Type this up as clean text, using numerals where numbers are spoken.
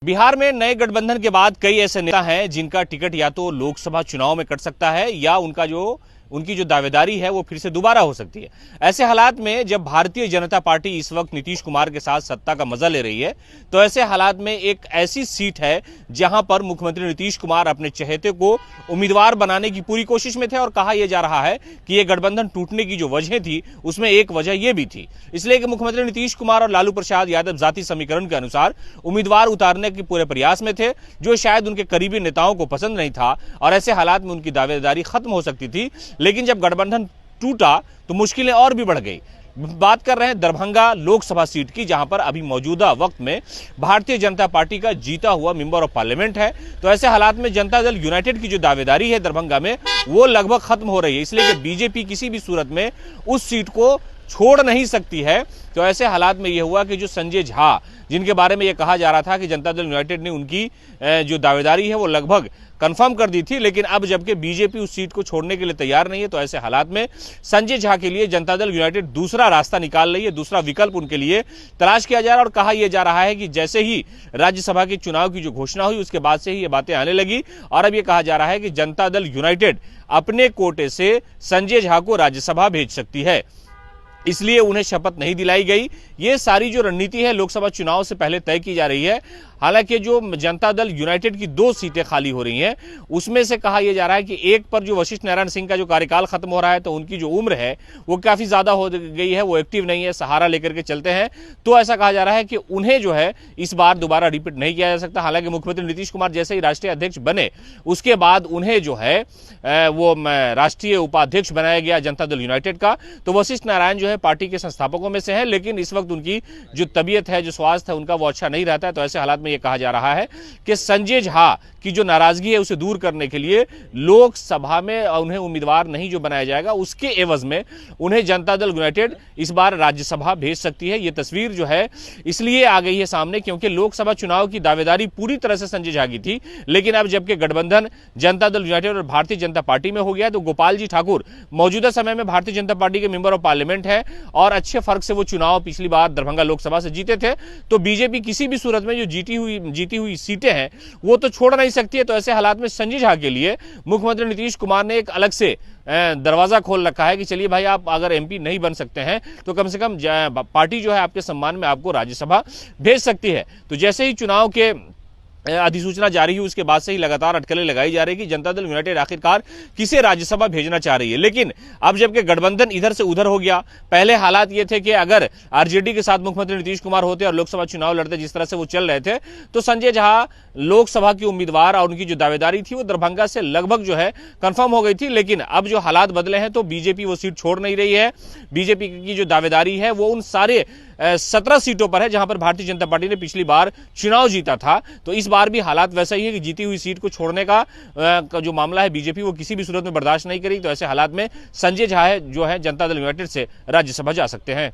बिहार में नए गठबंधन के बाद कई ऐसे नेता हैं जिनका टिकट या तो लोकसभा चुनाव में कट सकता है या उनकी जो दावेदारी है वो फिर से दोबारा हो सकती है। ऐसे हालात में जब भारतीय जनता पार्टी इस वक्त नीतीश कुमार के साथ सत्ता का मजा ले रही है, तो ऐसे हालात में एक ऐसी सीट है जहां पर मुख्यमंत्री नीतीश कुमार अपने चहेते को उम्मीदवार बनाने की पूरी कोशिश में थे और कहा यह जा रहा है कि यह गठबंधन टूटने की जो वजह थी उसमें एक वजह यह भी थी, इसलिए कि मुख्यमंत्री नीतीश कुमार और लालू प्रसाद यादव जाति समीकरण के अनुसार उम्मीदवार उतारने के पूरे प्रयास में थे, जो शायद उनके करीबी नेताओं को पसंद नहीं था और ऐसे हालात में उनकी दावेदारी खत्म हो सकती थी। लेकिन जब गठबंधन टूटा तो मुश्किलें और भी बढ़ गई। बात कर रहे हैं दरभंगा लोकसभा सीट की, जहां पर अभी मौजूदा वक्त में भारतीय जनता पार्टी का जीता हुआ मेंबर ऑफ पार्लियामेंट है। तो ऐसे हालात में जनता दल यूनाइटेड की जो दावेदारी है दरभंगा में वो लगभग खत्म हो रही है, इसलिए कि बीजेपी किसी भी सूरत में उस सीट को छोड़ नहीं सकती है। तो ऐसे हालात में यह हुआ कि जो संजय झा, जिनके बारे में यह कहा जा रहा था कि जनता दल यूनाइटेड ने उनकी जो दावेदारी है वो लगभग कंफर्म कर दी थी, लेकिन अब जबकि बीजेपी उस सीट को छोड़ने के लिए तैयार नहीं है, तो ऐसे हालात में संजय झा के लिए जनता दल यूनाइटेड दूसरा रास्ता निकाल रही है, दूसरा विकल्प उनके लिए तलाश किया जा रहा है। और कहा यह जा रहा है कि जैसे ही राज्यसभा के चुनाव की जो घोषणा हुई उसके बाद से ही ये बातें आने लगी और अब यह कहा जा रहा है कि जनता दल यूनाइटेड अपने कोटे से संजय झा को राज्यसभा भेज सकती है, इसलिए उन्हें शपथ नहीं दिलाई गई। ये सारी जो रणनीति है लोकसभा चुनाव से पहले तय की जा रही है। हालांकि जो जनता दल यूनाइटेड की 2 सीटें खाली हो रही हैं, उसमें से कहा यह जा रहा है कि एक पर जो वशिष्ठ नारायण सिंह का जो कार्यकाल खत्म हो रहा है, तो उनकी जो उम्र है वो काफी ज्यादा हो गई है, वो एक्टिव नहीं है, सहारा लेकर के चलते हैं। तो ऐसा कहा जा रहा है कि उन्हें जो है इस बार दोबारा रिपीट नहीं किया जा सकता। हालांकि मुख्यमंत्री नीतीश कुमार जैसे ही राष्ट्रीय अध्यक्ष बने उसके बाद उन्हें जो है वो राष्ट्रीय उपाध्यक्ष बनाया गया जनता दल यूनाइटेड का। तो वशिष्ठ नारायण जो है पार्टी के संस्थापकों में से है, लेकिन इस वक्त उनकी जो तबीयत है, जो स्वास्थ्य है उनका वो अच्छा नहीं रहता है। तो ऐसे हालात में यह कहा जा रहा है कि संजय झा की जो नाराजगी है उसे दूर करने के लिए लोकसभा में उन्हें उम्मीदवार नहीं जो बनाया जाएगा, उसके एवज में उन्हें जनता दल यूनाइटेड इस बार राज्यसभा भेज सकती है। यह तस्वीर जो है इसलिए आ गई है सामने क्योंकि लोकसभा चुनाव की दावेदारी पूरी तरह से संजय झा की थी, लेकिन अब जबकि गठबंधन जनता दल यूनाइटेड और भारतीय जनता पार्टी में हो गया, तो गोपाल जी ठाकुर मौजूदा समय में भारतीय जनता पार्टी के मेंबर ऑफ पार्लियामेंट है और अच्छे फर्क से वो चुनाव पिछली बार दरभंगा लोकसभा से जीते थे। तो बीजेपी किसी भी सूरत में जो जीती हुई सीटें हैं वो तो छोड़ नहीं सकती है। तो ऐसे हालात में संजय झा के लिए मुख्यमंत्री नीतीश कुमार ने एक अलग से दरवाजा खोल रखा है कि चलिए भाई, आप अगर एमपी नहीं बन सकते हैं तो कम से कम पार्टी जो है आपके सम्मान में आपको राज्यसभा भेज सकती है। तो जैसे ही चुनाव के अधिसूचना जारी हुई उसके बाद से ही लगातार अटकलें लगाई जा रही कि जनता दल यूनाइटेड आखिरकार किसे राज्यसभा भेजना चाह रही है। लेकिन अब जबकि गठबंधन इधर से उधर हो गया, पहले हालात ये थे कि अगर आरजेडी के साथ मुख्यमंत्री नीतीश कुमार होते और लोकसभा चुनाव लड़ते जिस तरह से वो चल रहे थे, तो संजय झा लोकसभा की उम्मीदवार और उनकी जो दावेदारी थी वो दरभंगा से लगभग जो है कंफर्म हो गई थी। लेकिन अब जो हालात बदले हैं तो बीजेपी वो सीट छोड़ नहीं रही है। बीजेपी की जो दावेदारी है वो उन सारे 17 सीटों पर है जहां पर भारतीय जनता पार्टी ने पिछली बार चुनाव जीता था। तो इस बार भी हालात वैसा ही है कि जीती हुई सीट को छोड़ने का जो मामला है बीजेपी वो किसी भी सूरत में बर्दाश्त नहीं करेगी। तो ऐसे हालात में संजय झा जो है जनता दल यूनाइटेड से राज्यसभा जा सकते हैं।